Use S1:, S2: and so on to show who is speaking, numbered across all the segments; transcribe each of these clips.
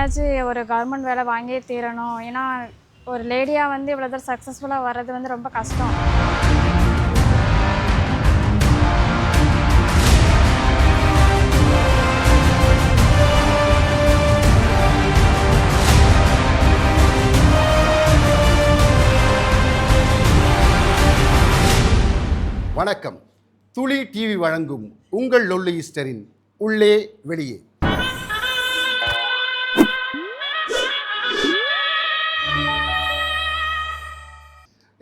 S1: எப்படியாச்சும் ஒரு கவர்மெண்ட் வேலை வாங்கியே தீரணும். ஏன்னா ஒரு லேடியாக வந்து இவ்வளோ தூரம் சக்ஸஸ்ஃபுல்லாக வர்றது வந்து ரொம்ப கஷ்டம்.
S2: வணக்கம். துளி டிவி வழங்கும் உங்கள் லொல்லு ஈஸ்டரின் உள்ளே வெளியே.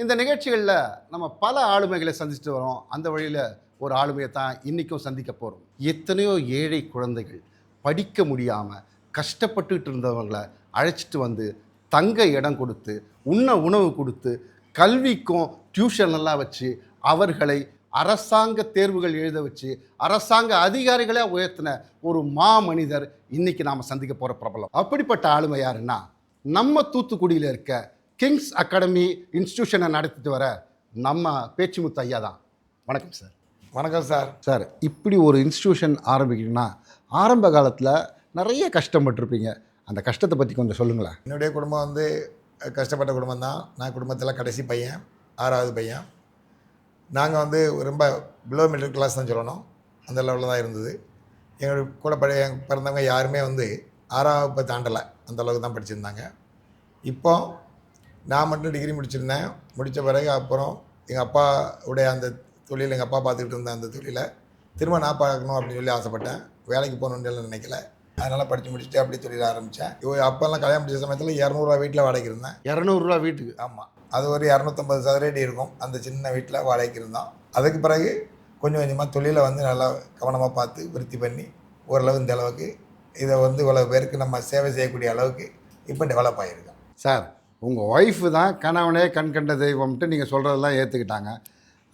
S2: இந்த நிகழ்ச்சிகளில் நம்ம பல ஆளுமைகளை சந்திச்சுட்டு வரோம். அந்த வழியில் ஒரு ஆளுமையை தான் இன்றைக்கும் சந்திக்க போகிறோம். எத்தனையோ ஏழை குழந்தைகள் படிக்க முடியாமல் கஷ்டப்பட்டுட்டு இருந்தவங்களை அழைச்சிட்டு வந்து தங்க இடம் கொடுத்து, உண்ண உணவு கொடுத்து, கல்விக்கும் டியூஷன் எல்லாம் வச்சு அவர்களை அரசாங்க தேர்வுகள் எழுத வச்சு அரசாங்க அதிகாரிகளே உயர்த்தின ஒரு மனிதர் இன்னைக்கு நாம் சந்திக்க போகிற பிரபலம். அப்படிப்பட்ட ஆளுமை யாருன்னா, நம்ம தூத்துக்குடியில் இருக்க கிங்ஸ் அகாடமி இன்ஸ்டிடியூஷனை நடத்திட்டு வர நம்ம பேச்சுமுத்து ஐயா தான். வணக்கம் சார்.
S3: வணக்கம் சார்.
S2: சார், இப்படி ஒரு இன்ஸ்டிடியூஷன் ஆரம்பிக்கணும்னா ஆரம்ப காலத்தில் நிறைய கஷ்டப்பட்டுருப்பீங்க. அந்த கஷ்டத்தை பற்றி கொஞ்சம் சொல்லுங்களேன்.
S3: என்னுடைய குடும்பம் வந்து கஷ்டப்பட்ட குடும்பம் தான். நான் குடும்பத்தில் கடைசி பையன், 6வது பையன். நாங்கள் வந்து ரொம்ப பிலோ மிடில் கிளாஸ் தான் சொல்லணும், அந்த லெவலில் தான் இருந்தது. எங்களுடைய கூட பிறந்தவங்க யாருமே வந்து 6வது தாண்டலை, அந்த அளவுக்கு தான் படிச்சிருந்தாங்க. இப்போ நான் மட்டும் டிகிரி முடிச்சிருந்தேன். முடித்த பிறகு அப்புறம் எங்கள் அப்பாவுடைய அந்த தொழில், எங்கள் அப்பா பார்த்துக்கிட்டு இருந்த அந்த தொழிலை திரும்ப நான் பார்க்கணும் அப்படின்னு சொல்லி ஆசைப்பட்டேன். வேலைக்கு போகணுன்னு நினைக்கல. அதனால் படித்து முடிச்சுட்டு அப்படி தொழில் ஆரம்பித்தேன். அப்போல்லாம் கல்யாணம் முடிச்ச சமயத்தில் 200 வீட்டில் வாடகைக்கு இருந்தேன்.
S2: 200 வீட்டுக்கு?
S3: ஆமாம், அது ஒரு 250 சதுரடி இருக்கும். அந்த சின்ன வீட்டில் வாடகைக்கு இருந்தோம். அதுக்கு பிறகு கொஞ்சம் கொஞ்சமாக தொழிலை வந்து நல்லா கவனமாக பார்த்து விருத்தி பண்ணி ஓரளவு இந்த அளவுக்கு இதை வந்து இவ்வளோ பேருக்கு நம்ம சேவை செய்யக்கூடிய அளவுக்கு இப்போ டெவலப் ஆகியிருக்கோம்.
S2: சார், உங்கள் ஒய்ஃபு தான் கணவனே கண் கண்ட தெய்வம்ட்டு நீங்கள் சொல்கிறதெல்லாம் ஏற்றுக்கிட்டாங்க.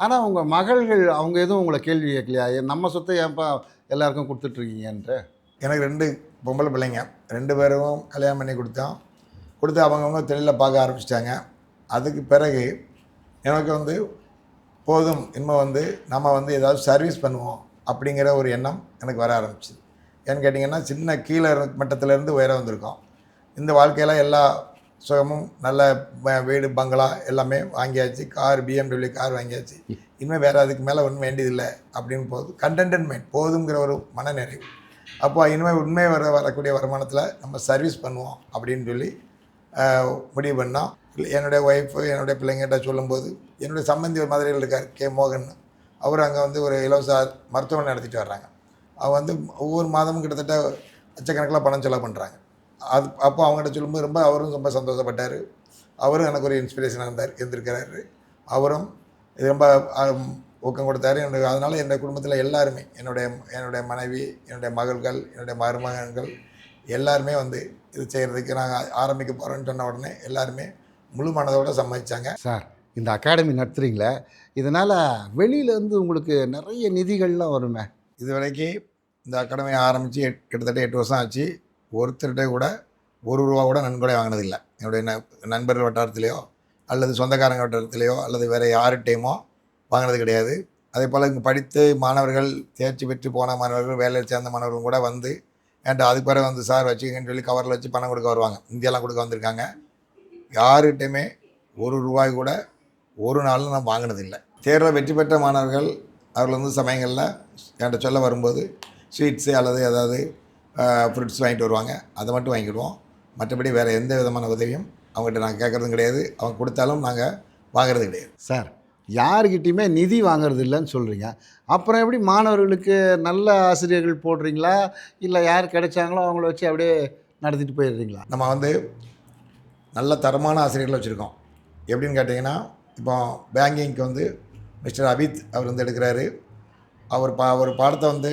S2: ஆனால் உங்கள் மகள்கள் அவங்க எதுவும் உங்களை கேள்வி கேட்கலையா? நம்ம சொத்தை ஏன்ப்பா எல்லாருக்கும் கொடுத்துட்ருக்கீங்கன்ட்டு?
S3: எனக்கு 2 பொம்பளை பிள்ளைங்க, 2 பேரும் கல்யாணம் பண்ணி கொடுத்து அவங்கவுங்க தொழிலில் பார்க்க ஆரம்பிச்சிட்டாங்க. அதுக்கு பிறகு எனக்கு வந்து போதும், இனிமேல் வந்து நம்ம வந்து ஏதாவது சர்வீஸ் பண்ணுவோம் அப்படிங்கிற ஒரு எண்ணம் எனக்கு வர ஆரம்பிச்சிது. ஏன்னு கேட்டிங்கன்னா, சின்ன கீழே மட்டத்திலேருந்து உயர வந்திருக்கோம். இந்த வாழ்க்கையில் எல்லா சுகமும் நல்ல வீடு பங்களா எல்லாமே வாங்கியாச்சு. கார், BMW கார் வாங்கியாச்சு. இனிமேல் வேறு அதுக்கு மேலே ஒன்றும் வேண்டியதில்லை அப்படின்னு போது கண்டென்ட்மெண்ட் போதுங்கிற ஒரு மனநிறைவு. அப்போ இனிமேல் உண்மையை வரக்கூடிய வருமானத்தில் நம்ம சர்வீஸ் பண்ணுவோம் அப்படின்னு சொல்லி முடிவு பண்ணோம். என்னுடைய ஒய்ஃபு என்னுடைய பிள்ளைங்கிட்ட சொல்லும்போது, என்னுடைய சம்பந்தி ஒரு மதுரையில் இருக்கார், கே மோகன். அவர் அங்கே வந்து ஒரு இலவச மருத்துவமனை நடத்திட்டு வர்றாங்க. அவங்க வந்து ஒவ்வொரு மாதமும் கிட்டத்தட்ட லட்சக்கணக்கில் பணம் செலவு பண்ணுறாங்க. அப்போ அவங்ககிட்ட சொல்லும்போது அவரும் ரொம்ப சந்தோஷப்பட்டார். அவரும் எனக்கு ஒரு இன்ஸ்பிரேஷனாக இருந்திருக்கிறாரு. அவரும் இது ரொம்ப ஊக்கம் கொடுத்தாரு. அதனால் என்னுடைய குடும்பத்தில் எல்லாருமே, என்னுடைய மனைவி, என்னுடைய மகள்கள், என்னுடைய மருமகன்கள் எல்லாருமே வந்து இது செய்கிறதுக்கு நாங்கள் ஆரம்பிக்க போகிறோன்னு சொன்ன உடனே எல்லாருமே முழு மனதோடு சம்மதிச்சாங்க.
S2: சார், இந்த அகாடமி நடத்துகிறீங்களே, இதனால் வெளியிலேருந்து உங்களுக்கு நிறைய நிதிகள்லாம் வருமே?
S3: இது வரைக்கும் இந்த அகாடமியை ஆரம்பித்து கிட்டத்தட்ட 8 வருஷம் ஆச்சு. ஒருத்தர்கிட்ட கூட ₹1 கூட நன்கொடை வாங்கினதில்லை. என்னுடைய நண்பர்கள் வட்டாரத்திலையோ அல்லது சொந்தக்காரங்க வட்டாரத்திலையோ அல்லது வேறு யார்கிட்டையுமோ வாங்கினது கிடையாது. அதே போல் இங்கே படித்து மாணவர்கள், தேர்ச்சி பெற்று போன மாணவர்கள், வேலையில் சேர்ந்த மாணவர்கள் கூட வந்து ஏன்ட்டு அதுக்கு பிறகு வந்து சார் வச்சுக்கன்னு சொல்லி கவரில் வச்சு பணம் கொடுக்க வருவாங்க. இந்தியாலாம் கொடுக்க வந்திருக்காங்க. யாருகிட்டையுமே ₹1 கூட ஒரு நாளும் நான் வாங்கினதில்லை. தேர்வில் வெற்றி பெற்ற மாணவர்கள் அவர்கள் வந்து சமயங்களில் என்கிட்ட சொல்ல வரும்போது ஸ்வீட்ஸு அல்லது ஏதாவது ஃப்ரூட்ஸ் வாங்கிட்டு வருவாங்க. அதை மட்டும் வாங்கிடுவோம். மற்றபடி வேறு எந்த விதமான உதவியும் அவங்ககிட்ட நாங்கள் கேட்குறதும் கிடையாது. அவங்க கொடுத்தாலும் நாங்கள் வாங்கிறது கிடையாது.
S2: சார், யாருக்கிட்டையுமே நிதி வாங்கிறது இல்லைன்னு சொல்கிறீங்க. அப்புறம் எப்படி மாணவர்களுக்கு நல்ல ஆசிரியர்கள் போடுறீங்களா, இல்லை யார் கிடைச்சாங்களோ அவங்கள வச்சு அப்படியே நடத்திட்டு போயிடுறீங்களா?
S3: நம்ம வந்து நல்ல தரமான ஆசிரியர்கள் வச்சுருக்கோம். எப்படின்னு கேட்டிங்கன்னா, இப்போ பேங்கிங்க்கு வந்து மிஸ்டர் அபித் அவர் வந்து எடுக்கிறாரு. அவர் பாடத்தை வந்து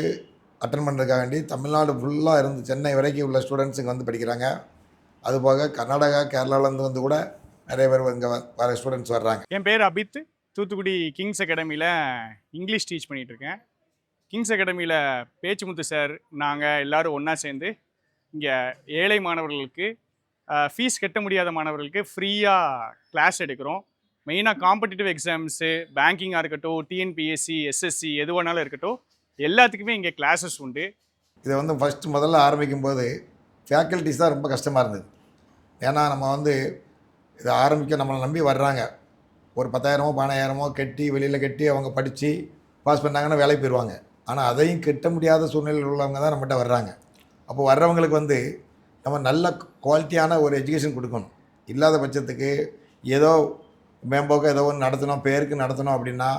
S3: அட்டன் பண்ணுறதுக்காக வேண்டி தமிழ்நாடு ஃபுல்லாக இருந்து சென்னை வரைக்கும் உள்ள ஸ்டூடெண்ட்ஸுங்க வந்து படிக்கிறாங்க. அதுபோக கர்நாடகா, கேரளாவிலேருந்து வந்து கூட நிறைய பேர் இங்கே வர ஸ்டூடெண்ட்ஸ் வர்றாங்க.
S4: என் பேர் அபித். தூத்துக்குடி கிங்ஸ் அகாடமியில் இங்கிலீஷ் டீச் பண்ணிகிட்ருக்கேன். கிங்ஸ் அகாடமியில் பேச்சுமுத்து சார் நாங்கள் எல்லோரும் ஒன்றா சேர்ந்து இங்கே ஏழை மாணவர்களுக்கு ஃபீஸ் கட்ட முடியாத மாணவர்களுக்கு ஃப்ரீயாக கிளாஸ் எடுக்கிறோம். மெயினாக காம்படிட்டிவ் எக்ஸாம்ஸு, பேங்கிங்காக இருக்கட்டும், டிஎன்பிஎஸ்சி, எஸ்எஸ்சி எது வேணாலும் இருக்கட்டும், எல்லாத்துக்குமே இங்கே கிளாஸஸ் உண்டு.
S3: இதை வந்து முதல்ல ஆரம்பிக்கும்போது ஃபேக்கல்ட்டிஸ் தான் ரொம்ப கஷ்டமாக இருந்தது. ஏன்னா நம்ம வந்து இதை ஆரம்பிக்க நம்மளை நம்பி வர்றாங்க. ஒரு 10,000மோ 12,000மோ கட்டி வெளியில் கட்டி அவங்க படித்து பாஸ் பண்ணாங்கன்னா வேலைக்கு போயிடுவாங்க. ஆனால் அதையும் கட்ட முடியாத சூழ்நிலையில் உள்ளவங்க தான் நம்மகிட்ட வர்றாங்க. அப்போ வர்றவங்களுக்கு வந்து நம்ம நல்ல குவாலிட்டியான ஒரு எஜுகேஷன் கொடுக்கணும். இல்லாத பட்சத்துக்கு ஏதோ மேம்போக்க ஏதோ ஒன்று நடத்தணும், பேருக்கு நடத்தணும் அப்படின்னா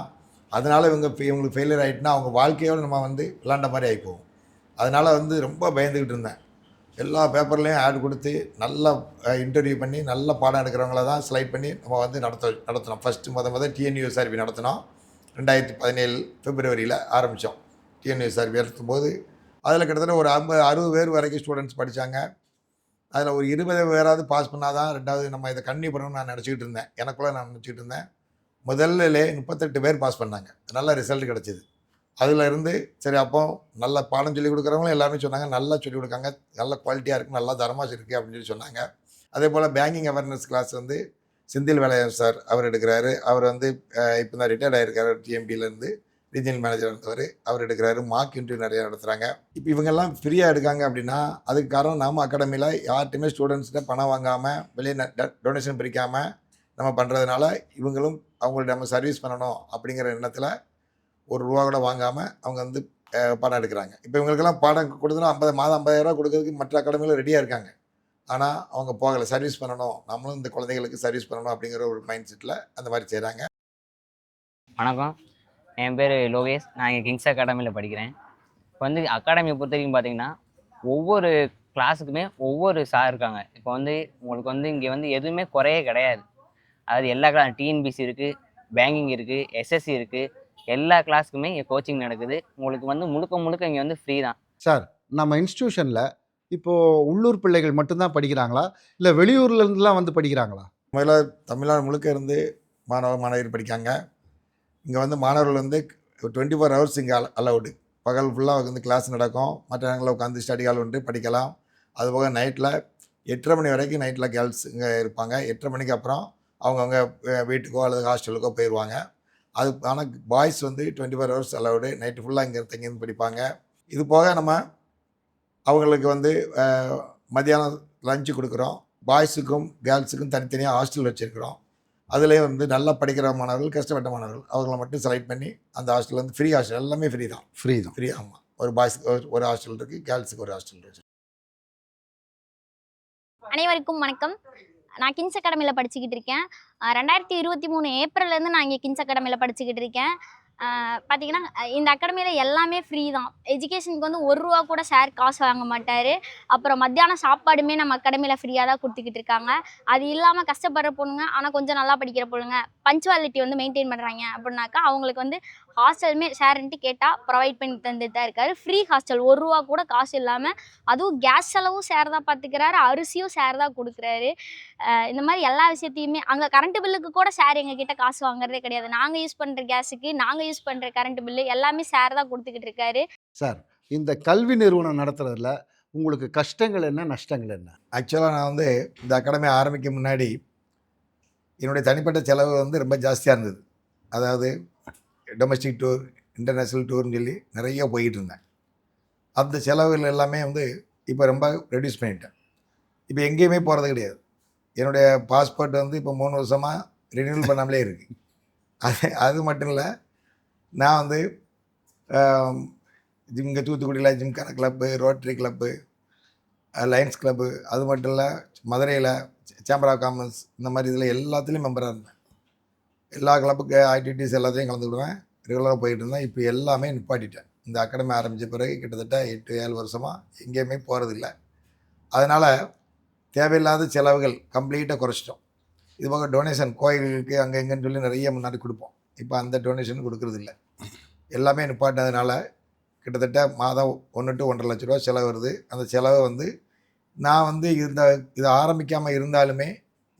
S3: அதனால் இவங்களுக்கு ஃபெயிலியர் ஆகிட்டுனா அவங்க வாழ்க்கையோடு நம்ம வந்து விளாண்ட மாதிரி ஆகிப்போம். அதனால் வந்து ரொம்ப பயந்துக்கிட்டு இருந்தேன். எல்லா பேப்பர்லேயும் ஆட் கொடுத்து நல்லா இன்டர்வியூ பண்ணி நல்ல பாடம் எடுக்கிறவங்கள தான் செலக்ட் பண்ணி நம்ம வந்து நடத்தினோம். ஃபஸ்ட்டு முதல் டிஎன்யூஎஸ்ஆர்பி நடத்தினோம். 2017 பிப்ரவரியில் ஆரம்பித்தோம். டிஎன்யூஎஸ்ஆர்பி நடத்தும்போது அதில் கிட்டத்தட்ட ஒரு 60 பேர் வரைக்கும் ஸ்டூடெண்ட்ஸ் படித்தாங்க. அதில் ஒரு 20 பேராவது பாஸ் பண்ணால் தான் ரெண்டாவது நம்ம இதை கன்டினியூ பண்ணணும்னு நான் நினச்சிக்கிட்டு இருந்தேன். எனக்குள்ளே நான் நினச்சிக்கிட்டு இருந்தேன். முதல்ல 38 பேர் பாஸ் பண்ணாங்க. நல்ல ரிசல்ட் கிடச்சிது. அதில் இருந்து சரி அப்போ நல்ல பாடம் சொல்லிக் கொடுக்குறவங்களும் எல்லாருமே சொன்னாங்க நல்லா சொல்லிக் கொடுக்காங்க, நல்ல குவாலிட்டியாக இருக்குது, நல்லா தரமாக இருக்குது அப்படின்னு சொல்லி சொன்னாங்க. அதே போல் பேங்கிங் அவேர்னஸ் கிளாஸ் வந்து செந்தில் வேலையன் சார் அவர் எடுக்கிறாரு. அவர் வந்து இப்போ தான் ரிட்டையர்ட் ஆகிருக்காரு. டிஎம்பியிலேருந்து ரீஜனல் மேனேஜர் இருந்தவர். அவர் எடுக்கிறாரு. மார்க் இன்டர்வியூ நிறையா நடத்துகிறாங்க. இப்போ இவங்கெல்லாம் ஃப்ரீயாக எடுக்காங்க அப்படின்னா அதுக்கு காரணம் நம்ம அகாடமியில் யார்ட்டுமே ஸ்டூடெண்ட்ஸ்கிட்ட பணம் வாங்காமல் வெளியே டொனேஷன் பிரிக்காமல் நம்ம பண்ணுறதுனால இவங்களும் அவங்கள்ட்ட நம்ம சர்வீஸ் பண்ணணும் அப்படிங்கிற எண்ணத்தில் ஒரு ரூபா கூட வாங்காமல் அவங்க வந்து பாடம் எடுக்கிறாங்க. இப்போ இவங்களுக்கெல்லாம் பாடம் கொடுத்தோன்னா 50,000 கொடுக்கறதுக்கு மற்ற அகாடமியில் ரெடியாக இருக்காங்க. ஆனால் அவங்க போகலை. சர்வீஸ் பண்ணணும், நம்மளும் இந்த குழந்தைகளுக்கு சர்வீஸ் பண்ணணும் அப்படிங்கிற ஒரு மைண்ட் செட்டில் அந்த மாதிரி செய்கிறாங்க.
S5: வணக்கம், என் பேர் லோகேஷ். நான் இங்கே கிங்ஸ் அகாடமியில் படிக்கிறேன். இப்போ வந்து அகாடமியை பொறுத்த வரைக்கும் பார்த்தீங்கன்னா ஒவ்வொரு கிளாஸுக்குமே ஒவ்வொரு சார் இருக்காங்க. இப்போ வந்து உங்களுக்கு வந்து இங்கே வந்து எதுவுமே குறையே கிடையாது. அதாவது எல்லா கிளாஸ் டிஎன்பிசி இருக்குது, பேங்கிங் இருக்குது, எஸ்எஸ்சி இருக்குது, எல்லா கிளாஸுக்குமே இங்கே கோச்சிங் நடக்குது. உங்களுக்கு வந்து முழுக்க இங்கே வந்து ஃப்ரீ தான்.
S2: சார், நம்ம இன்ஸ்டியூஷனில் இப்போது உள்ளூர் பிள்ளைகள் மட்டும்தான் படிக்கிறாங்களா, இல்லை வெளியூர்லேருந்துலாம் வந்து படிக்கிறாங்களா?
S3: முதல்ல தமிழ்நாடு முழுக்க இருந்து மாணவியர் படிக்காங்க. இங்கே வந்து மாணவர்கள் வந்து 24 ஹவர்ஸ் இங்கே அலவுடு. பகல் ஃபுல்லாக வந்து கிளாஸ் நடக்கும். மற்ற இடங்களில் உட்காந்து ஸ்டடி ஹால் வந்து படிக்கலாம். அதுபோக நைட்டில் 8:30 மணி வரைக்கும் நைட்டில் கேர்ள்ஸ் இங்கே இருப்பாங்க. 8:30 மணிக்கு அப்புறம் அவங்கவுங்க வீட்டுக்கோ அல்லது ஹாஸ்டலுக்கோ போயிடுவாங்க. அது ஆனால் பாய்ஸ் வந்து 24 ஹவர்ஸ் அலவுடு. நைட்டு ஃபுல்லாக இங்கே தங்கியிருந்து படிப்பாங்க. இது போக நம்ம அவங்களுக்கு வந்து மத்தியானம் லஞ்சு கொடுக்குறோம். பாய்ஸுக்கும் கேர்ள்ஸுக்கும் தனித்தனியாக ஹாஸ்டல் வச்சுருக்கிறோம். அதிலே வந்து நல்லா படிக்கிற மாணவர்கள், கஷ்டப்பட்ட மாணவர்கள் அவங்கள மட்டும் செலக்ட் பண்ணி அந்த ஹாஸ்டல் வந்து ஃப்ரீ ஹாஸ்டல், எல்லாமே ஃப்ரீ தான். ஃப்ரீ ஆமாம். ஒரு பாய்ஸுக்கு ஒரு ஹாஸ்டல் இருக்குது, கேர்ள்ஸுக்கு ஒரு ஹாஸ்டல் இருக்குது.
S6: அனைவருக்கும் வணக்கம். நான் கிங்ஸ் அகாடமியில் படிச்சுக்கிட்டு இருக்கேன். 2023 ஏப்ரல்லேருந்து நான் இங்கே கிங்ஸ் அகாடமியில் படிச்சுக்கிட்டு இருக்கேன். பார்த்தீங்கன்னா இந்த அகாடமியில் எல்லாமே ஃப்ரீ தான். எஜுகேஷனுக்கு வந்து ₹1 கூட சார் காசு வாங்க மாட்டார். அப்புறம் மத்தியானம் சாப்பாடுமே நம்ம அகாடமியில் ஃப்ரீயாக தான் கொடுத்துக்கிட்டு இருக்காங்க. அது இல்லாமல் கஷ்டப்படுற பொண்ணுங்க ஆனால் கொஞ்சம் நல்லா படிக்கிற பொண்ணுங்க பஞ்சுவாலிட்டி வந்து மெயின்டைன் பண்ணுறாங்க அப்படின்னாக்கா அவங்களுக்கு வந்து ஹாஸ்டலுமே சார்ன்ட்டு கேட்டால் ப்ரொவைட் பண்ணி தந்துட்டு தான் இருக்காரு. ஃப்ரீ ஹாஸ்டல், ₹1 கூட காசு இல்லாமல். அதுவும் கேஸ் செலவும் சார் தான் பார்த்துக்கிறாரு, அரிசியும் சார் தான் கொடுக்குறாரு. இந்த மாதிரி எல்லா விஷயத்தையுமே அங்கே கரண்ட் பில்லுக்கு கூட சார் எங்ககிட்ட காசு வாங்குறதே கிடையாது. நாங்கள் யூஸ் பண்ணுற கேஸுக்கு, நாங்கள் யூஸ் பண்ணுற கரண்ட் பில்லு எல்லாமே சார் தான் கொடுத்துக்கிட்டு இருக்காரு.
S2: சார், இந்த கல்வி நிறுவனம் நடத்துறதுல உங்களுக்கு கஷ்டங்கள் என்ன, நஷ்டங்கள் என்ன?
S3: ஆக்சுவலாக நான் வந்து இந்த அகாடமி ஆரம்பிக்க முன்னாடி என்னுடைய தனிப்பட்ட செலவு வந்து ரொம்ப ஜாஸ்தியாக இருந்தது. அதாவது டொமஸ்டிக் டூர், இன்டர்நேஷ்னல் டூர்னு சொல்லி நிறைய போயிட்டு இருந்தேன். அந்த செலவுகள் எல்லாமே வந்து இப்போ ரொம்ப ரெடியூஸ் பண்ணிட்டேன். இப்போ எங்கேயுமே போகிறது கிடையாது. என்னுடைய பாஸ்போர்ட் வந்து இப்போ 3 வருஷமாக ரினியூவல் பண்ணாமலே இருக்குது. அது மட்டும் இல்லை, நான் வந்து இங்கே தூத்துக்குடியில் gymkhana club, rotary club, Lions club, அது மட்டும் இல்லை மதுரையில் சேம்பர் ஆஃப் காமர்ஸ், இந்த மாதிரி இதில் எல்லாத்துலேயும் மெம்பராக இருந்தேன். எல்லா கிளப்புக்கு ஆக்டிவிட்டீஸ் எல்லாத்தையும் கலந்துக்கிடுவேன். ரெகுலராக போயிட்டு இருந்தேன். இப்போ எல்லாமே நிப்பாட்டிட்டேன். இந்த அகாடமி ஆரம்பித்த பிறகு கிட்டத்தட்ட 8-7 வருஷமாக எங்கேயுமே போகிறதில்ல. அதனால் தேவையில்லாத செலவுகள் கம்ப்ளீட்டாக குறைச்சிட்டோம். இது போக டொனேஷன் கோயில்களுக்கு அங்கே எங்கேன்னு சொல்லி நிறைய முன்னாடி கொடுப்போம். இப்போ அந்த டொனேஷன் கொடுக்குறதில்ல. எல்லாமே நிப்பாட்டினதுனால கிட்டத்தட்ட மாதம் 1 to 1.5 லட்ச ரூபா செலவு வருது. அந்த செலவை வந்து நான் வந்து இதை ஆரம்பிக்காமல் இருந்தாலுமே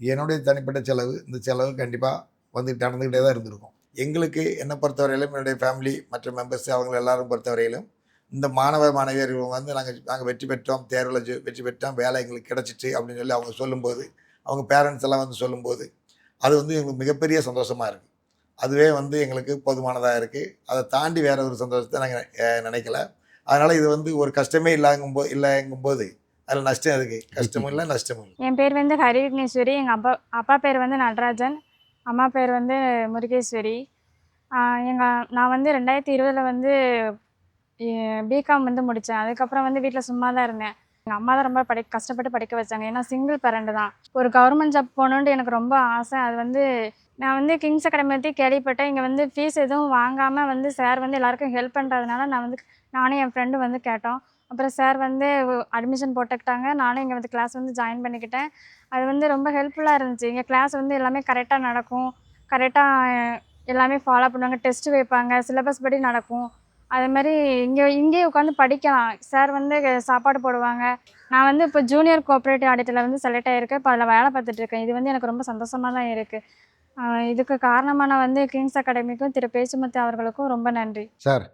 S3: என்னுடைய தனிப்பட்ட செலவு, இந்த செலவு கண்டிப்பாக வந்து நடந்துக்கிட்டே தான் இருந்திருக்கும். எங்களுக்கு என்னை பொறுத்தவரையிலும், என்னுடைய ஃபேமிலி மற்ற மெம்பர்ஸ் அவங்க எல்லாரும் பொறுத்தவரையிலும் இந்த மாணவியர் வந்து நாங்கள் வெற்றி பெற்றோம், தேர்வில் வெற்றி பெற்றோம், வேலை எங்களுக்கு கிடச்சிச்சு அப்படின்னு சொல்லி அவங்க சொல்லும்போது, அவங்க பேரண்ட்ஸ் எல்லாம் வந்து சொல்லும்போது அது வந்து எங்களுக்கு மிகப்பெரிய சந்தோஷமாக இருக்குது. அதுவே வந்து எங்களுக்கு போதுமானதாக இருக்குது. அதை தாண்டி வேறு ஒரு சந்தோஷத்தை நாங்கள் நினைக்கல. அதனால் இது வந்து ஒரு கஷ்டமே இல்லைங்கும்போது அதில் நஷ்டம் எதுக்கு? கஷ்டமும் இல்லை நஷ்டமும் இல்லை.
S1: என் பேர் வந்து ஹரிவிக்னேஸ்வரி. எங்கள் அப்பா பேர் வந்து நடராஜன், அம்மா பேர் வந்து முருகேஸ்வரி. நான் வந்து 2020 வந்து பிகாம் வந்து முடித்தேன். அதுக்கப்புறம் வந்து வீட்டில் சும்மா தான் இருந்தேன். எங்கள் அம்மா தான் ரொம்ப கஷ்டப்பட்டு படிக்க வச்சாங்க. ஏன்னா சிங்கிள் பேரண்ட் தான். ஒரு கவர்மெண்ட் ஜாப் போகணுன்ட்டு எனக்கு ரொம்ப ஆசை. அது வந்து நான் வந்து கிங்ஸ் அகாடமி பற்றி கேள்விப்பட்டேன். இங்கே வந்து ஃபீஸ் எதுவும் வாங்காமல் வந்து சார் வந்து எல்லாருக்கும் ஹெல்ப் பண்ணுறதுனால நானும் என் ஃப்ரெண்டு வந்து கேட்டோம். அப்புறம் சார் வந்து அட்மிஷன் போட்டுக்கிட்டாங்க. நானும் இங்கே வந்து கிளாஸ் வந்து ஜாயின் பண்ணிக்கிட்டேன். அது வந்து ரொம்ப ஹெல்ப்ஃபுல்லாக இருந்துச்சு. இங்கே கிளாஸ் வந்து எல்லாமே கரெக்டாக நடக்கும். கரெக்டாக எல்லாமே ஃபாலோ பண்ணுவாங்க. டெஸ்ட்டு வைப்பாங்க. சிலபஸ் படி நடக்கும். அதேமாதிரி இங்கேயே உட்காந்து படிக்கலாம். சார் வந்து சாப்பாடு போடுவாங்க. நான் வந்து இப்போ ஜூனியர் கோஆப்ரேட்டிவ் ஆடிட்டரில் வந்து செலக்ட் ஆகியிருக்கேன். இப்போ அதில் வேலை பார்த்துட்ருக்கேன். இது வந்து எனக்கு ரொம்ப சந்தோஷமாக தான் இருக்குது. இதுக்கு காரணமான வந்து கிங்ஸ் அகாடமிக்கும் திரு பேச்சுமுத்து அவர்களுக்கும் ரொம்ப நன்றி
S2: சார்.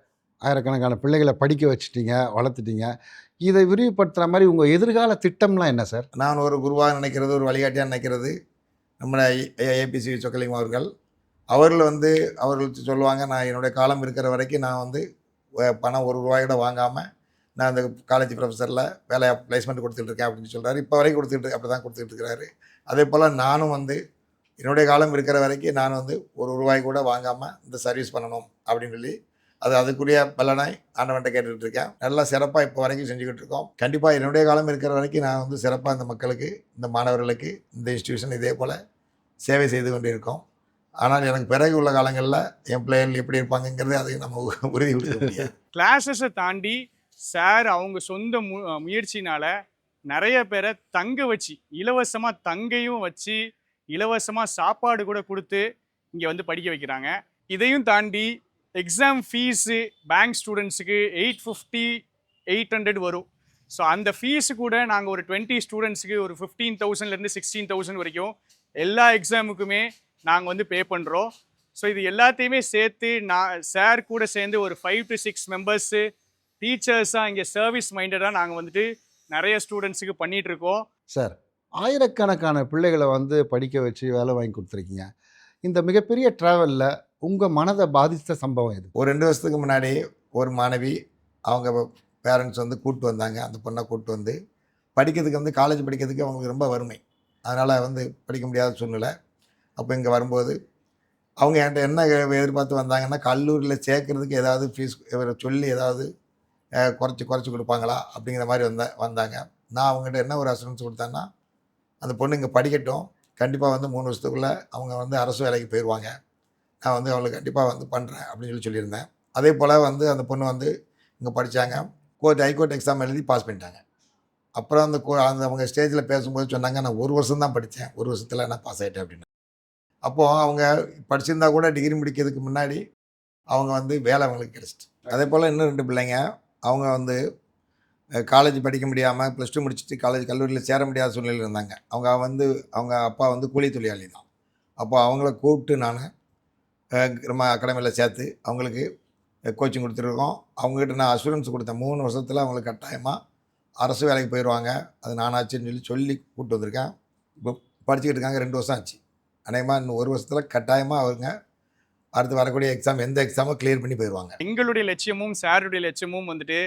S2: ஆயிரக்கணக்கான பிள்ளைகளை படிக்க வச்சுட்டீங்க, வளர்த்துட்டீங்க. இதை விரிவுபடுத்துகிற மாதிரி உங்கள் எதிர்கால திட்டம்லாம் என்ன சார்?
S3: நான் ஒரு குருவாக நினைக்கிறது, ஒரு வழிகாட்டியாக நினைக்கிறது நம்ம ஏபிசி சொக்கலிங்கம் அவர்கள் வந்து அவர்கள் சொல்லுவாங்க, நான் என்னுடைய காலம் இருக்கிற வரைக்கும் நான் வந்து பணம் ₹1 கூட வாங்காமல் நான் அந்த காலேஜ் ப்ரொஃபஸரில் வேலையை ப்ளேஸ்மெண்ட் கொடுத்துட்ருக்கேன் அப்படின்னு சொல்கிறாரு. இப்போ வரைக்கும் அப்படி தான் கொடுத்துட்டு இருக்கிறாரு. அதே போல் நானும் வந்து என்னுடைய காலம் இருக்கிற வரைக்கும் நான் வந்து ₹1 கூட வாங்காமல் இந்த சர்வீஸ் பண்ணணும் அப்படின்னு சொல்லி அதுக்குரிய பலனை ஆண்டவன்ட்ட கேட்டுக்கிட்டு இருக்கேன். நல்லா சிறப்பாக இப்போ வரைக்கும் செஞ்சுக்கிட்டு இருக்கோம். கண்டிப்பாக என்னுடைய காலம் இருக்கிற வரைக்கும் நான் வந்து சிறப்பாக இந்த மக்களுக்கு, இந்த மாணவர்களுக்கு, இந்த இன்ஸ்டியூஷன் இதே போல் சேவை செய்து கொண்டு இருக்கோம். ஆனால் எனக்கு பிறகு உள்ள காலங்களில் என் பிள்ளைகள் எப்படி இருப்பாங்கங்கிறது அதையும் நம்ம உறுதி கொடுக்க முடியாது.
S4: கிளாஸஸை தாண்டி சார் அவங்க சொந்த முயற்சினால் நிறைய பேரை தங்க வச்சு, இலவசமாக தங்கையும் வச்சு, இலவசமாக சாப்பாடு கூட கொடுத்து இங்கே வந்து படிக்க வைக்கிறாங்க. இதையும் தாண்டி எக்ஸாம் ஃபீஸு பேங்க் ஸ்டூடெண்ட்ஸுக்கு 850, 800 வரும். ஸோ அந்த ஃபீஸு கூட நாங்கள் ஒரு 20 ஸ்டூடெண்ட்ஸுக்கு ஒரு 15,000லேருந்து 16,000 வரைக்கும் எல்லா எக்ஸாமுக்குமே நாங்கள் வந்து பே பண்ணுறோம். ஸோ இது எல்லாத்தையுமே சேர்த்து நான் சார் கூட சேர்ந்து ஒரு 5 to 6 மெம்பர்ஸு டீச்சர்ஸாக இங்கே சர்வீஸ் மைண்டடாக நாங்கள் வந்துட்டு நிறைய ஸ்டூடெண்ட்ஸுக்கு பண்ணிகிட்ருக்கோம்.
S2: சார், ஆயிரக்கணக்கான பிள்ளைகளை வந்து படிக்க வச்சு வேலை வாங்கி கொடுத்துருக்கீங்க. இந்த மிகப்பெரிய ட்ராவலில் உங்கள் மனதை பாதித்த சம்பவம் எது?
S3: ஒரு 2 வருஷத்துக்கு முன்னாடி ஒரு மாணவி அவங்க பேரண்ட்ஸ் வந்து கூப்பிட்டு வந்தாங்க. அந்த பொண்ணை கூப்பிட்டு வந்து படிக்கிறதுக்கு வந்து காலேஜ் படிக்கிறதுக்கு அவங்களுக்கு ரொம்ப வறுமை. அதனால் வந்து படிக்க முடியாத சூழ்நிலை. அப்போ இங்கே வரும்போது அவங்க என்கிட்ட என்ன எதிர்பார்த்து வந்தாங்கன்னா, கல்லூரியில் சேர்க்குறதுக்கு ஏதாவது ஃபீஸ் இவரை சொல்லி ஏதாவது குறைச்சி கொடுப்பாங்களா அப்படிங்கிற மாதிரி வந்தாங்க. நான் அவங்ககிட்ட என்ன ஒரு அசூரன்ஸ் கொடுத்தேன்னா, அந்த பொண்ணு இங்கே படிக்கட்டும், கண்டிப்பாக வந்து 3 வருஷத்துக்குள்ளே அவங்க வந்து அரசு வேலைக்கு போயிடுவாங்க, நான் வந்து அவங்களுக்கு கண்டிப்பாக வந்து பண்ணுறேன் அப்படின்னு சொல்லியிருந்தேன். அதே போல் வந்து அந்த பொண்ணு வந்து இங்கே படித்தாங்க. ஹைகோர்ட் எக்ஸாம் எழுதி பாஸ் பண்ணிட்டாங்க. அப்புறம் அந்த அவங்க ஸ்டேஜில் பேசும்போது சொன்னாங்க, நான் 1 வருஷம் தான் படித்தேன், 1 வருஷத்தில் நான் பாஸ் ஆகிட்டேன் அப்படின்னு. அப்போது அவங்க படிச்சிருந்தா கூட டிகிரி முடிக்கிறதுக்கு முன்னாடி அவங்க வந்து வேலை அவங்களுக்கு கிடச்சிட்டு. அதே போல் இன்னும் 2 பிள்ளைங்க அவங்க வந்து காலேஜ் படிக்க முடியாமல் +2 முடிச்சுட்டு கல்லூரியில் சேர முடியாத சூழ்நிலையில் இருந்தாங்க. அவங்க அப்பா வந்து கூலி தொழிலாளி தான். அப்போ அவங்கள கூப்பிட்டு நான் நம்ம அகாடமியில் சேர்த்து அவங்களுக்கு கோச்சிங் கொடுத்துருக்கோம். அவங்ககிட்ட நான் அஷூரன்ஸ் கொடுத்தேன், 3 வருஷத்தில் அவங்களுக்கு கட்டாயமாக அரசு வேலைக்கு போயிடுவாங்க, அது நானாச்சுன்னு சொல்லி கூப்பிட்டு வந்திருக்கேன். இப்போ படிச்சுக்கிட்டு இருக்காங்க, 2 வருஷம் ஆச்சு. அநேகமாக இன்னும் 1 வருஷத்தில் கட்டாயமாக அவங்க அடுத்து வரக்கூடிய எந்த எக்ஸாமும் கிளியர் பண்ணி போயிடுவாங்க.
S4: எங்களுடைய லட்சியமும் சாருடைய லட்சியமும் வந்துட்டு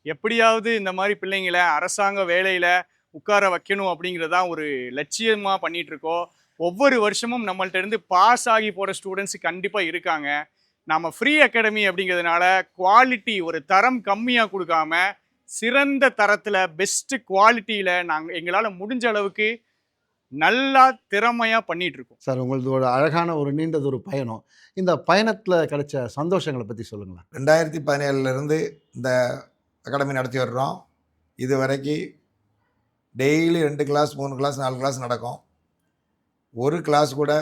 S4: எப்படியாவது இந்த மாதிரி பிள்ளைங்களை அரசாங்க வேலையில் உட்கார வைக்கணும் அப்படிங்கிறதான் ஒரு லட்சியமாக பண்ணிகிட்ருக்கோம். ஒவ்வொரு வருஷமும் நம்மள்ட்ட இருந்து பாஸ் ஆகி போகிற ஸ்டூடெண்ட்ஸ் கண்டிப்பாக இருக்காங்க. நம்ம ஃப்ரீ அகாடமி அப்படிங்கிறதுனால குவாலிட்டி ஒரு தரம் கம்மியாக கொடுக்காம சிறந்த தரத்தில் பெஸ்ட்டு குவாலிட்டியில் எங்களால் முடிஞ்ச அளவுக்கு நல்லா திறமையாக பண்ணிகிட்ருக்கோம்.
S2: சார், உங்களது ஒரு அழகான ஒரு நீண்டதொரு பயணம். இந்த பயணத்தில் கிடைச்ச சந்தோஷங்களை பற்றி சொல்லுங்களேன்.
S3: 2017 இந்த அகாடமி நடத்தி வர்றோம். இது வரைக்கும் டெய்லி 2 கிளாஸ் 3 கிளாஸ் 4 கிளாஸ் நடக்கும். ஒரு கிளாஸ் கூட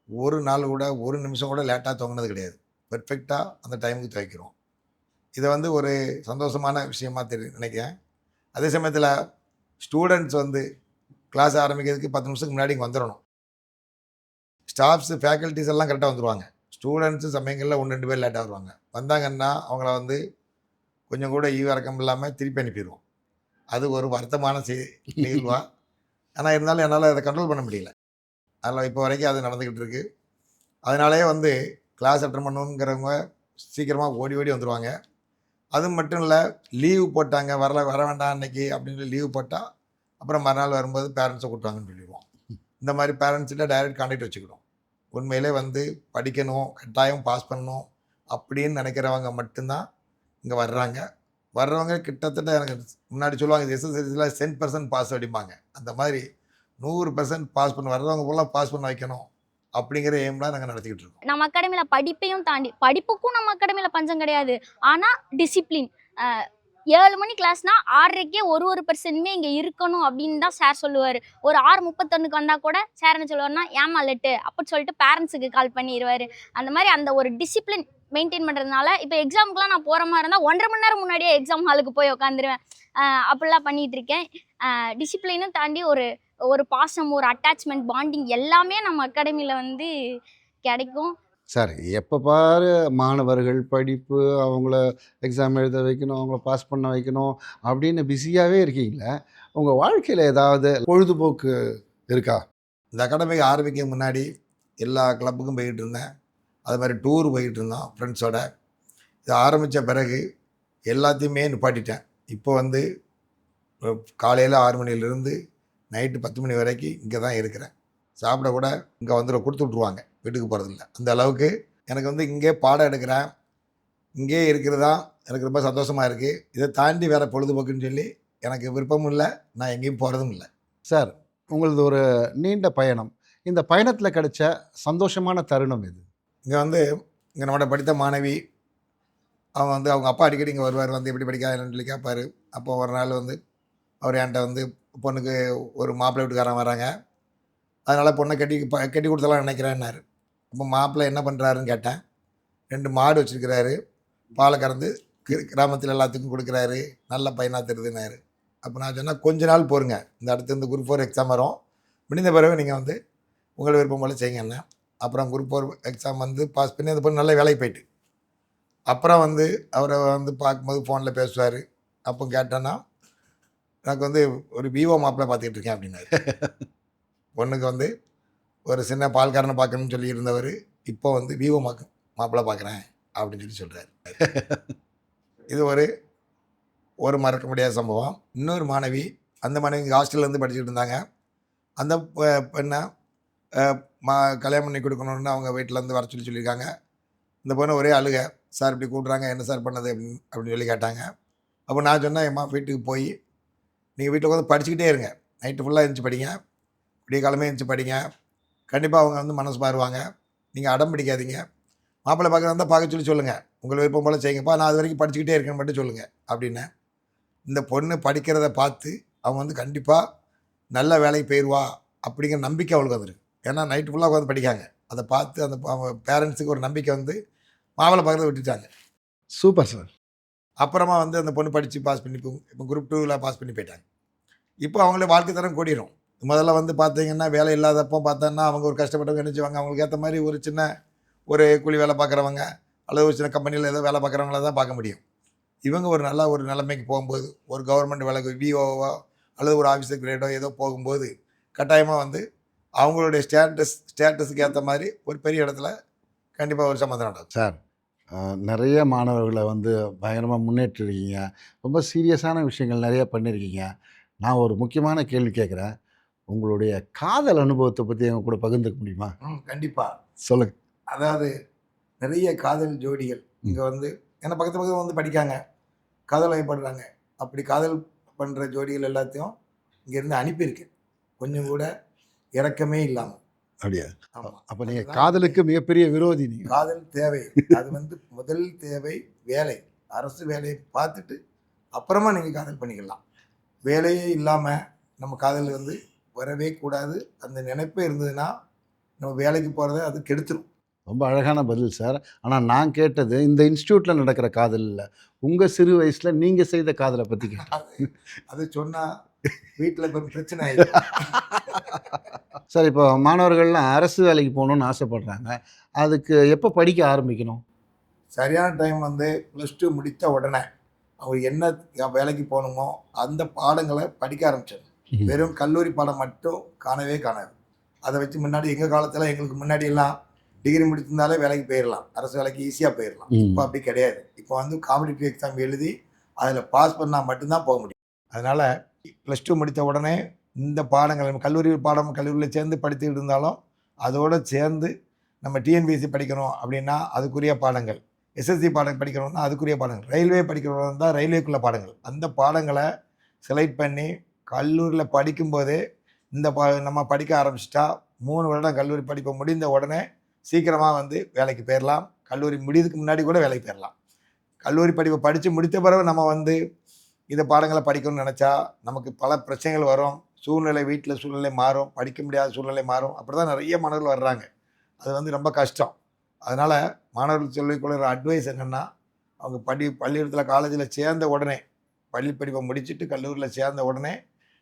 S3: ஒரு நாள் கூட ஒரு நிமிஷம் கூட லேட்டாக துவங்கினது கிடையாது. பெர்ஃபெக்டாக அந்த டைமுக்கு துவைக்கிறோம். இதை வந்து ஒரு சந்தோஷமான விஷயமா நினைக்கிறேன். அதே சமயத்தில் ஸ்டூடெண்ட்ஸ் வந்து கிளாஸ் ஆரம்பிக்கிறதுக்கு 10 நிமிஷத்துக்கு முன்னாடி இங்கே வந்துடணும். ஸ்டாஃப்ஸு ஃபேக்கல்ட்டிஸ் எல்லாம் கரெக்டாக வந்துடுவாங்க. ஸ்டூடெண்ட்ஸு சமயங்களில் 1-2 பேர் லேட்டாக வருவாங்க. வந்தாங்கன்னா அவங்கள வந்து கொஞ்சம் கூட ஈவிரக்கம் இல்லாமல் திருப்பி அனுப்பிடுவோம். அது ஒரு வருத்தமான நிகழ்வாக. ஆனால் இருந்தாலும் என்னால் அதை கண்ட்ரோல் பண்ண முடியல. அதில் இப்போ வரைக்கும் அது நடந்துக்கிட்டு இருக்குது. அதனாலே வந்து கிளாஸ் அட்டன் பண்ணணுங்கிறவங்க சீக்கிரமாக ஓடி வந்துடுவாங்க. அது மட்டும் இல்லை, லீவு போட்டாங்க வர வேண்டாம் அன்றைக்கி அப்படின்னு லீவு போட்டால் அப்புறம் மறுநாள் வரும்போது பேரண்ட்ஸை கூட்டுவாங்கன்னு சொல்லிடுவோம். இந்த மாதிரி பேரண்ட்ஸ்கிட்ட டைரக்ட் கான்டாக்ட் வச்சுக்கிடும். உண்மையிலே வந்து படிக்கணும், கட்டாயம் பாஸ் பண்ணணும் அப்படின்னு நினைக்கிறவங்க மட்டும்தான் இங்கே வர்றாங்க. வர்றவங்க கிட்டத்தட்ட எனக்கு முன்னாடி சொல்லுவாங்க இது எஸ்எஸ்எல்சியில் 100% பாஸ் அப்படிம்பாங்க. அந்த மாதிரி 100% பாஸ் பண்ண வர்றவங்க ஃபுல்லாக பாஸ் பண்ண வைக்கணும் அப்படிங்கிற எய்ம்லாம் நாங்கள் நடத்திக்கிட்டு இருக்கோம்.
S6: நம்ம அகாடமியில் படிப்பையும் தாண்டி படிப்புக்கும் நம்ம அகாடமியில் பஞ்சம் கிடையாது. ஆனால் டிசிப்ளின் 7 மணி கிளாஸ்னா 6:30க்கே ஒரு பெர்சன்ட்மே இங்கே இருக்கணும் அப்படின்னு தான் சார் சொல்லுவார். ஒரு 6:31க்கு வந்தால் கூட சார் என்ன சொல்லுவார்னா ஏமா லெட்டு அப்படின்னு சொல்லிட்டு பேரண்ட்ஸுக்கு கால் பண்ணிடுவார். அந்த மாதிரி அந்த ஒரு டிசிப்ளின் மெயின்டைன் பண்ணுறதுனால இப்போ எக்ஸாமுக்குலாம் நான் போகிற மாதிரி இருந்தால் 1.5 மணி நேரம் முன்னாடியே எக்ஸாம் ஹாலுக்கு போய் உட்காந்துருவேன். அப்படிலாம் பண்ணிகிட்டு இருக்கேன். டிசிப்ளினும் தாண்டி ஒரு பாசம், ஒரு அட்டாச்மெண்ட், பாண்டிங் எல்லாமே நம்ம அகாடமியில் வந்து கிடைக்கும்.
S2: சார் எப்போ பாரு மாணவர்கள் படிப்பு, அவங்கள எக்ஸாம் எழுத வைக்கணும், அவங்கள பாஸ் பண்ண வைக்கணும் அப்படின்னு பிஸியாகவே இருக்கீங்களே, உங்கள் வாழ்க்கையில் ஏதாவது பொழுதுபோக்கு இருக்கா?
S3: இந்த அகாடமிக்கு ஆரம்பிக்க முன்னாடி எல்லா கிளப்புக்கும் போய்கிட்டு இருந்தேன். அது மாதிரி டூர் போய்கிட்டு இருந்தோம் ஃப்ரெண்ட்ஸோட. இது ஆரம்பித்த பிறகு எல்லாத்தையுமே நிப்பாட்டிட்டேன். இப்போ வந்து காலையில் 6 மணிலேருந்து நைட்டு 10 மணி வரைக்கும் இங்கே தான் இருக்கிறேன். சாப்பிட கூட இங்கே கொடுத்து விட்ருவாங்க, வீட்டுக்கு போகிறதில்ல. அந்த அளவுக்கு எனக்கு வந்து இங்கே பாடம் எடுக்கிறேன், இங்கே இருக்கிறது தான் எனக்கு ரொம்ப சந்தோஷமாக இருக்குது. இதை தாண்டி வேறு பொழுதுபோக்குன்னு சொல்லி எனக்கு விருப்பமும் இல்லை, நான் எங்கேயும் போகிறதும் இல்லை.
S2: சார் உங்களது ஒரு நீண்ட பயணம், இந்த பயணத்தில் கிடைச்ச சந்தோஷமான தருணம் எது?
S3: இங்கே நம்மளோட படித்த மாணவி அவங்க அப்பா அடிக்கடி இங்கே வருவார், வந்து எப்படி படிக்காதுன்னு சொல்லி கேட்பார். அப்போ ஒரு நாள் அவர் என்கிட்ட பொண்ணுக்கு ஒரு மாப்பிள்ளை வீட்டுக்காரன் வராங்க, அதனால் பொண்ணை கட்டி கொடுத்தலாம் நினைக்கிறேன்னாரு. அப்போ மாப்பிள்ளை என்ன பண்ணுறாருன்னு கேட்டேன். 2 மாடு வச்சுருக்கிறாரு, பாலை கறந்து கிராமத்தில் எல்லாத்துக்கும் கொடுக்குறாரு, நல்ல பையனாக தெரியுதுன்னாரு. அப்போ நான் சொன்னேன் கொஞ்ச நாள் போருங்க, இந்த அடுத்து இந்த குரூப் 4 எக்ஸாம் வரும், முடிந்த பிறகு நீங்கள் உங்களை விருப்பம் போல் செய்யுங்கண்ணே. அப்புறம் குரூப் 4 எக்ஸாம் பாஸ் பண்ணி அந்த பொண்ணு நல்ல வேலைக்கு போயிட்டு அப்புறம் அவரை பார்க்கும்போது ஃபோனில் பேசுவார். அப்போ கேட்டேன்னா எனக்கு ஒரு விவோ மாப்பிள்ளை பார்த்துக்கிட்டு இருக்கேன் அப்படின்னாரு. பொண்ணுக்கு ஒரு சின்ன பால்காரனை பார்க்கணும்னு சொல்லி இருந்தவர் இப்போ விவோ மாப்பிள்ளை பார்க்குறேன் அப்படின்னு சொல்கிறாரு. இது ஒரு மறக்க முடியாத சம்பவம். இன்னொரு மாணவி, அந்த மாணவி ஹாஸ்டல்லேருந்து படிச்சுக்கிட்டு இருந்தாங்க. அந்த பெண்ணை கல்யாணம் பண்ணி கொடுக்கணுன்னு அவங்க வீட்டிலேருந்து வர சொல்லியிருக்காங்க. இந்த பொண்ணு ஒரே அழுக, சார் இப்படி கூப்பிட்றாங்க, என்ன சார் பண்ணது அப்படின்னு சொல்லி கேட்டாங்க. அப்போ நான் சொன்னேன், எம்மா வீட்டுக்கு போய் நீங்கள் வீட்டில் உட்காந்து படிச்சுக்கிட்டே இருங்க, நைட்டு ஃபுல்லாக எழுந்துச்சி படிங்க, விடிய காலமே எழுந்துச்சி படிங்க, கண்டிப்பாக அவங்க மனசு மாறுவாங்க. நீங்கள் அடம் பிடிக்காதீங்க, மாப்பிள்ளை பார்க்குறதா பார்க்க சொல்லி சொல்லுங்கள், உங்களை விருப்பம் போல் செய்யுங்கப்பா, நான் அது வரைக்கும் படிச்சுக்கிட்டே இருக்கேன்னு மட்டும் சொல்லுங்கள் அப்படின்னு. இந்த பொண்ணு படிக்கிறத பார்த்து அவங்க கண்டிப்பாக நல்ல வேலைக்கு போயிடுவா அப்படிங்கிற நம்பிக்கை அவளுக்கு வந்துருக்கு. ஏன்னா நைட்டு ஃபுல்லாக உட்காந்து படிக்காங்க, அதை பார்த்து அந்த பேரண்ட்ஸுக்கு ஒரு நம்பிக்கை மாப்பிள்ளை பார்க்குறத விட்டுட்டாங்க.
S2: Super sir.
S3: அப்புறமா அந்த பொண்ணு படித்து பாஸ் பண்ணி இப்போ குரூப் 2ல் பாஸ் பண்ணி போயிட்டாங்க. இப்போ அவங்களே வாழ்க்கை தரம் கூடிரும். முதல்ல பார்த்தீங்கன்னா வேலை இல்லாதப்போ பார்த்தோன்னா அவங்க ஒரு கஷ்டப்பட்டவங்க என்ன செய்வாங்க, அவங்களுக்கு ஏற்ற மாதிரி ஒரு சின்ன ஒரு கூலி வேலை பார்க்குறவங்க அல்லது ஒரு சின்ன கம்பெனியில் ஏதோ வேலை பார்க்குறவங்கள தான் பார்க்க முடியும். இவங்க ஒரு நல்ல ஒரு நிலைமைக்கு போகும்போது, ஒரு கவர்மெண்ட் வேலைக்கு விஓவோ அல்லது ஒரு ஆஃபீஸர் கிரேடோ ஏதோ போகும்போது கட்டாயமாக அவங்களுடைய ஸ்டேட்டஸுக்கு ஏற்ற மாதிரி ஒரு பெரிய இடத்துல கண்டிப்பாக ஒரு சம்மந்தம் நடக்கும்.
S2: சார் நிறைய மாணவர்களை பயங்கரமாக முன்னேற்றிருக்கீங்க, ரொம்ப சீரியஸான விஷயங்கள் நிறைய பண்ணியிருக்கீங்க. நான் ஒரு முக்கியமான கேள்வி கேட்குறேன், உங்களுடைய காதல் அனுபவத்தை பற்றி எங்கள் கூட பகிர்ந்துக்க முடியுமா?
S3: கண்டிப்பாக
S2: சொல்லுங்கள்.
S3: அதாவது நிறைய காதல் ஜோடிகள் இங்கே ஏன்னா பக்கத்து படிக்காங்க, காதல் வயப்படுறாங்க. அப்படி காதல் பண்ணுற ஜோடிகள் எல்லாத்தையும் இங்கேருந்து அனுப்பியிருக்கேன், கொஞ்சம் கூட இறக்கமே இல்லாமல்.
S2: அப்படியா?
S3: ஆமாம்.
S2: அப்போ நீங்கள் காதலுக்கு மிகப்பெரிய விரோதி. நீங்கள்
S3: காதல் தேவை, அது முதல் தேவை வேலை, அரசு வேலையை பார்த்துட்டு அப்புறமா நீங்கள் காதல் பண்ணிக்கலாம். வேலையே இல்லாமல் நம்ம காதல் வரவே கூடாது. அந்த நினைப்பே இருந்ததுன்னா நம்ம வேலைக்கு போகிறத அது கெடுத்துரும்.
S2: ரொம்ப அழகான பதில் சார். ஆனால் நான் கேட்டது இந்த இன்ஸ்டியூட்டில் நடக்கிற காதல் இல்லை, உங்கள் சிறு வயசில் நீங்கள் செய்த காதலை பற்றி கேட்டேன்.
S3: அது சொன்னால் வீட்டில் இப்போ பிரச்சனை ஆகிடும்.
S2: சார் இப்போ மாணவர்கள்லாம் அரசு வேலைக்கு போகணுன்னு ஆசைப்படுறாங்க, அதுக்கு எப்போ படிக்க ஆரம்பிக்கணும்?
S3: சரியான டைம் +2 முடித்த உடனே அவங்க என்ன வேலைக்கு போகணுமோ அந்த பாடங்களை படிக்க ஆரம்பிச்சாங்க. வெறும் கல்லூரி பாடம் மட்டும் காணவே காணாது. அதை வச்சு முன்னாடி எங்கள் காலத்தில் எங்களுக்கு முன்னாடியெல்லாம் டிகிரி முடிச்சிருந்தாலே வேலைக்கு போயிடலாம், அரசு வேலைக்கு ஈஸியாக போயிடலாம். இப்போ அப்படி கிடையாது. இப்போ காம்படிட்டிவ் எக்ஸாம் எழுதி அதில் பாஸ் பண்ணால் மட்டும்தான் போக முடியும். அதனால் +2 முடித்த உடனே இந்த பாடங்கள் கல்லூரி பாடம் கல்லூரியில் சேர்ந்து படித்துக்கிட்டு இருந்தாலும் அதோடு சேர்ந்து நம்ம டிஎன்பிஎஸ்சி படிக்கணும் அப்படின்னா அதுக்குரிய பாடங்கள், எஸ்எஸ்சி பாடம் படிக்கணும்னா அதுக்குரிய பாடங்கள், ரயில்வே படிக்கணும்னா இருந்தால் ரயில்வேக்குள்ள பாடங்கள், அந்த பாடங்களை செலக்ட் பண்ணி கல்லூரியில் படிக்கும்போதே நம்ம படிக்க ஆரம்பிச்சிட்டா 3 வருடம் கல்லூரி படிப்பை முடிந்த உடனே சீக்கிரமாக வந்து வேலைக்கு போயிடலாம். கல்லூரி முடியதுக்கு முன்னாடி கூட வேலைக்கு போயிடலாம். கல்லூரி படிப்பை படித்து முடித்த பிறகு நம்ம வந்து இந்த பாடங்களை படிக்கணும்னு நினச்சா நமக்கு பல பிரச்சனைகள் வரும். சூழ்நிலை, வீட்டில் சூழ்நிலை மாறும், படிக்க முடியாத சூழ்நிலை மாறும். அப்படி தான் நிறைய மாணவர்கள் வர்றாங்க. அது வந்து ரொம்ப கஷ்டம். அதனால் மாணவர்கள் சொல்லிக்கொள்கிற அட்வைஸ் என்னென்னா, அவங்க பள்ளிக்கூடத்தில் காலேஜில் சேர்ந்த உடனே, பள்ளி படிப்பை முடிச்சுட்டு கல்லூரியில் சேர்ந்த உடனே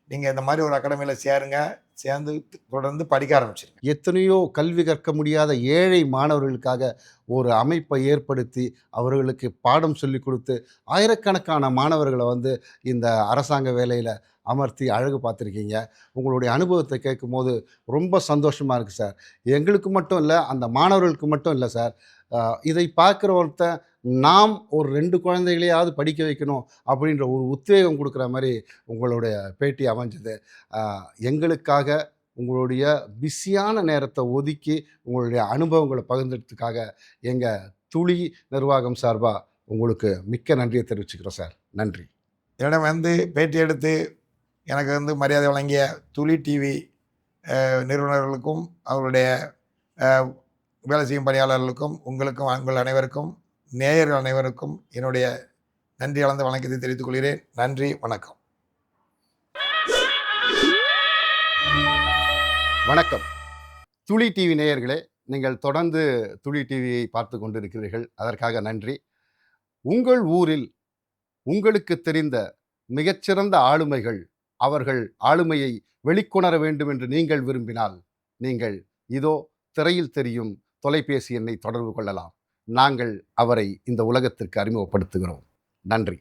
S3: நீங்கள் இந்த மாதிரி ஒரு அகாடமியில் சேருங்க. சேர்ந்து தொடர்ந்து படிக்க ஆரம்பிச்சிருங்க.
S2: எத்தனையோ கல்வி கற்க முடியாத ஏழை மாணவர்களுக்காக ஒரு அமைப்பை ஏற்படுத்தி அவர்களுக்கு பாடம் சொல்லி கொடுத்து ஆயிரக்கணக்கான மாணவர்களை வந்து இந்த அரசாங்க வேலையில் அமர்த்தி அழகு பார்த்துருக்கீங்க. உங்களுடைய அனுபவத்தை கேட்கும்போது ரொம்ப சந்தோஷமாக இருக்குது சார். எங்களுக்கு மட்டும் இல்லை, அந்த மாணவர்களுக்கு மட்டும் இல்லை சார். இதை பார்க்குற ஒருத்தன் நாம் ஒரு 2 குழந்தைகளையாவது படிக்க வைக்கணும் அப்படின்ற ஒரு உத்வேகம் கொடுக்குற மாதிரி உங்களுடைய பேட்டி அமைஞ்சது. எங்களுக்காக உங்களுடைய பிஸியான நேரத்தை ஒதுக்கி உங்களுடைய அனுபவங்களை பகிர்ந்ததுக்காக எங்கள் துளி நிர்வாகம் சார்பாக உங்களுக்கு மிக்க நன்றியை தெரிவிச்சுக்கிறோம் சார். நன்றி.
S3: என்னிடம் வந்து பேட்டி எடுத்து எனக்கு வந்து மரியாதை வழங்கிய துளி டிவி நிறுவனர்களுக்கும் அவர்களுடைய வேலை செய்யும் பணியாளர்களுக்கும் உங்களுக்கும் உங்கள் அனைவருக்கும் நேயர்கள் அனைவருக்கும் என்னுடைய நன்றி கலந்த வணக்கத்தை தெரிவித்துக் கொள்கிறேன். நன்றி, வணக்கம்.
S2: வணக்கம். துளி டிவி நேயர்களே, நீங்கள் தொடர்ந்து துளி டிவியை பார்த்து கொண்டிருக்கிறீர்கள். அதற்காக நன்றி. உங்கள் ஊரில் உங்களுக்கு தெரிந்த மிகச்சிறந்த ஆளுமைகள் அவர்கள் ஆளுமையை வெளிக்கொணர வேண்டும் என்று நீங்கள் விரும்பினால் நீங்கள் இதோ திரையில் தெரியும் தொலைபேசி எண்ணை தொடர்பு கொள்ளலாம். நாங்கள் அவரை இந்த உலகத்திற்கு அறிமுகப்படுத்துகிறோம். நன்றி.